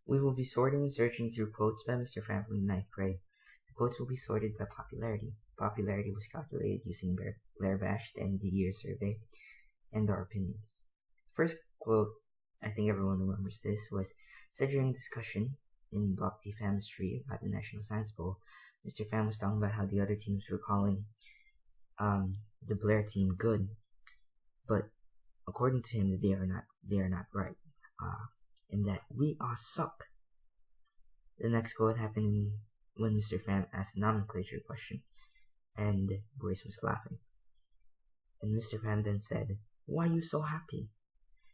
We will be sorting and searching through quotes by Mr. Pham from the 9th grade. The quotes will be sorted by popularity. Popularity was calculated using Blair Bash, the end of the year survey, and our opinions. First quote, I think everyone remembers this, was said during discussion in Block B Chemistry about the National Science Bowl. Mr. Pham was talking about how the other teams were calling the Blair team good, but according to him, they are not right, and that we are suck. The next quote happened when Mr. Pham asked a nomenclature question, and Grace was laughing. And Mr. Pham then said, "Why are you so happy?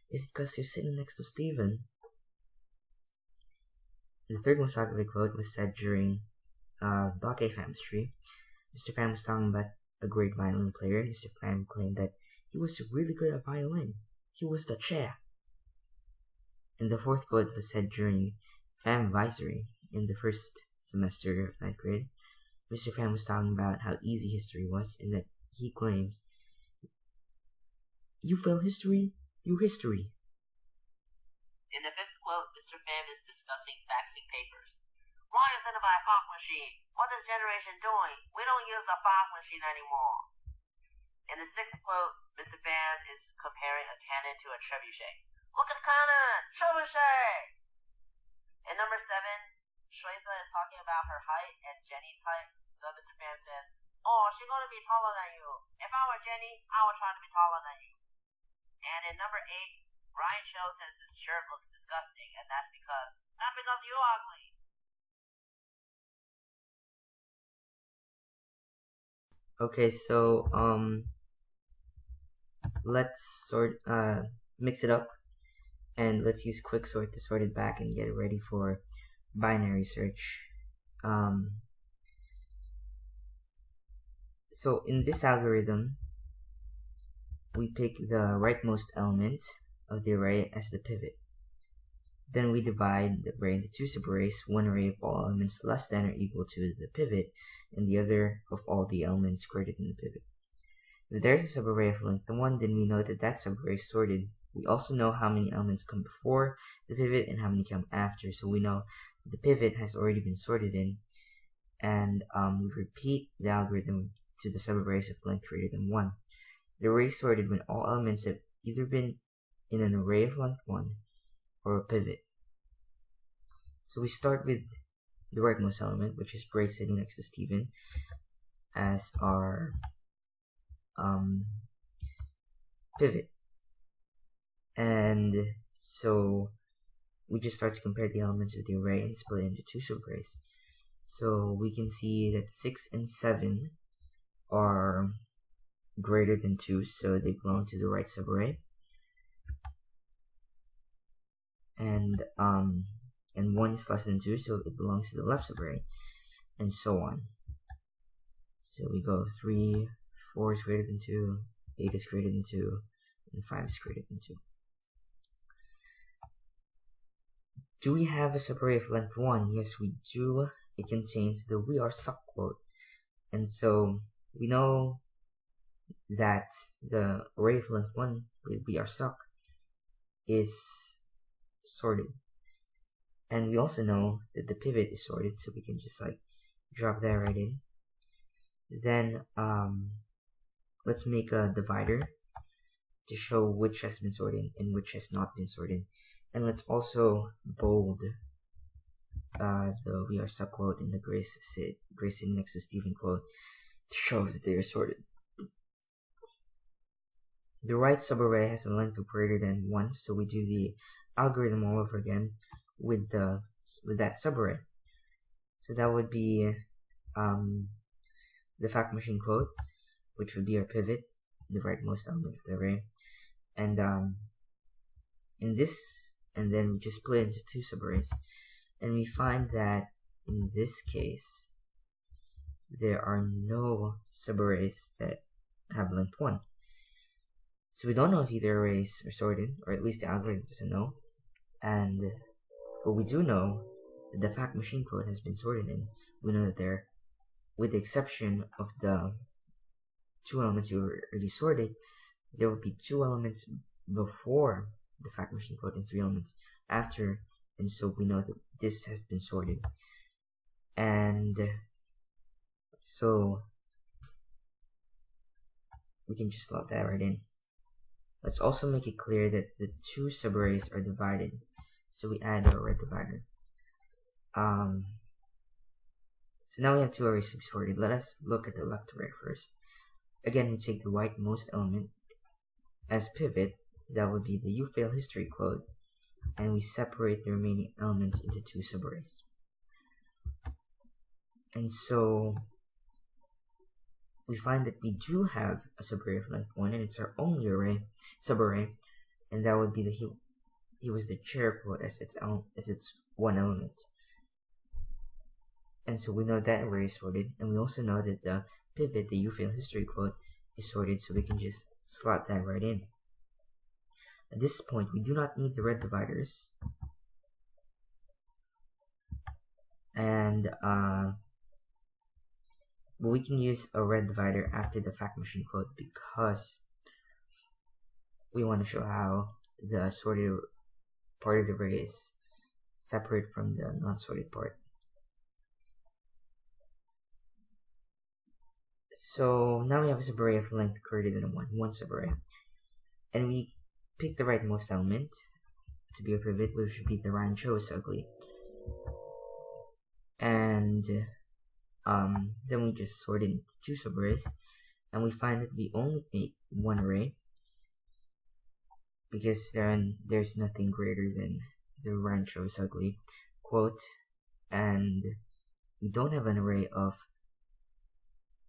Is it because you're sitting next to Steven?" The third most popular quote was said during Block A Chemistry. Mr. Pham was talking about a great violin player. Mr. Pham claimed that he was really good at violin. He was the chair. And the fourth quote was said during Pham-visory in the first semester of 9th grade. Mr. Pham was talking about how easy history was, and that he claims, "You fail history, you history." In the fifth quote, Mr. Pham is discussing faxing papers. "Why isn't it by a fax machine? What is generation doing? We don't use the fax machine anymore." In the sixth quote, Mr. Pham is comparing a cannon to a trebuchet. "Look at the cannon! Trebuchet!" In number 7, Shweta is talking about her height and Jenny's height. So Mr. Pham says, "Oh, she's going to be taller than you. If I were Jenny, I would try to be taller than you." And in number 8, Ryan Cho says his shirt looks disgusting, and that's because you're ugly. Okay, so let's mix it up, and let's use Quicksort to sort it back and get it ready for binary search. So in this algorithm, we pick the rightmost element of the array as the pivot. Then we divide the array into two subarrays, one array of all elements less than or equal to the pivot, and the other of all the elements greater than the pivot. If there's a subarray of length 1, then we know that that subarray is sorted. We also know how many elements come before the pivot and how many come after, so we know the pivot has already been sorted in, and we repeat the algorithm to the subarrays of length greater than 1. The array is sorted when all elements have either been in an array of length 1 or a pivot. So we start with the rightmost element, which is Grace sitting next to Steven, as our pivot. And so we just start to compare the elements of the array and split it into two subarrays. So we can see that 6 and 7 are greater than 2, so they belong to the right subarray. And 1 is less than 2, so it belongs to the left subarray, and so on. So we go 3, 4 is greater than 2, 8 is greater than 2, and 5 is greater than 2. Do we have a subarray of length 1? Yes, we do. It contains the "we are suck" quote. And so we know that the array of length 1 with "we are suck" is sorted. And we also know that the pivot is sorted, so we can just drop that right in. Then let's make a divider to show which has been sorted and which has not been sorted. And let's also bold the "we are suck" quote and the Grace sitting next to Steven quote to show that they are sorted. The right subarray has a length of greater than 1, so we do the algorithm all over again with that subarray. So that would be the fact machine quote, which would be our pivot, the rightmost element of the array, and then we just split it into two subarrays, and we find that in this case there are no subarrays that have length 1. So we don't know if either arrays are sorted, or at least the algorithm doesn't know. But we do know that the fact machine code has been sorted in. We know that there, with the exception of the two elements you already sorted, there would be 2 elements before the fact machine code and 3 elements after and so we know that this has been sorted. And so we can just slot that right in. Let's also make it clear that the two subarrays are divided, so we add our red divider. So now we have two arrays to be sorted. Let us look at the left array first. Again, we take the rightmost element as pivot, that would be the ufail history quote, and we separate the remaining elements into two subarrays. And so we find that we do have a subarray of length 1, and it's our only subarray, and that would be the he was the chair quote as its one element. And so we know that array is sorted, and we also know that the pivot, the ufail history quote, is sorted, so we can just slot that right in. At this point, we do not need the red dividers, and we can use a red divider after the fact machine quote because we want to show how the sorted part of the array is separate from the non-sorted part. So now we have a subarray of length greater than 1 subarray, and we pick the rightmost element to be a pivot, which would be the rancho is ugly, and then we just sort it into two subarrays, and we find that we only make one array because there's nothing greater than the rancho is ugly quote, and we don't have an array of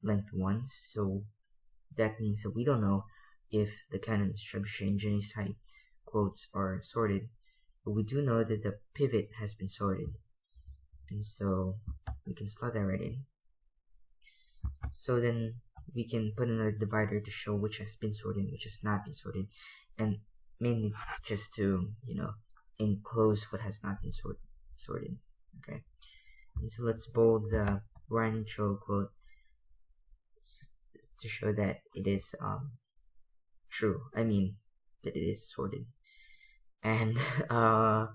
length 1, so that means that we don't know if the cannon's trebuchet and Jenny's height quotes are sorted, but we do know that the pivot has been sorted, and so we can slot that right in. So then we can put another divider to show which has been sorted and which has not been sorted, and mainly just to, enclose what has not been sorted. Okay, and so let's bold the rancho quote to show that it is true. I mean that it is sorted. And now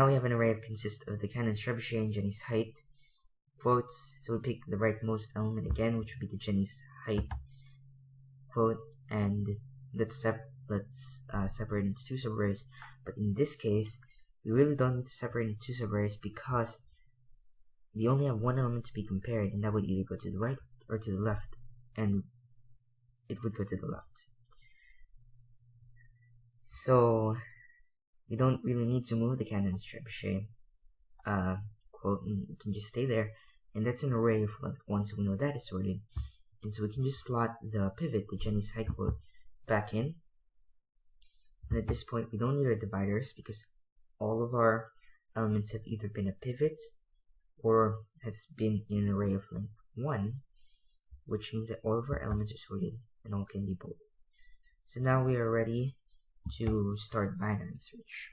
we have an array that consists of the cannon's trebuchet and Jenny's height quotes. So we pick the rightmost element again, which would be the Jenny's height quote, and let's separate into two subarrays. But in this case, we really don't need to separate into two subarrays because we only have one element to be compared, and that would either go to the right or to the left, and it would go to the left. So we don't really need to move the cannon's trebuchet quote, and it can just stay there, and that's an array of length 1, so we know that is sorted, and so we can just slot the pivot, the Jenny's height quote, back in. And at this point, we don't need our dividers because all of our elements have either been a pivot or has been in an array of length 1, which means that all of our elements are sorted and all can be bolded. So now we are ready to start binary search.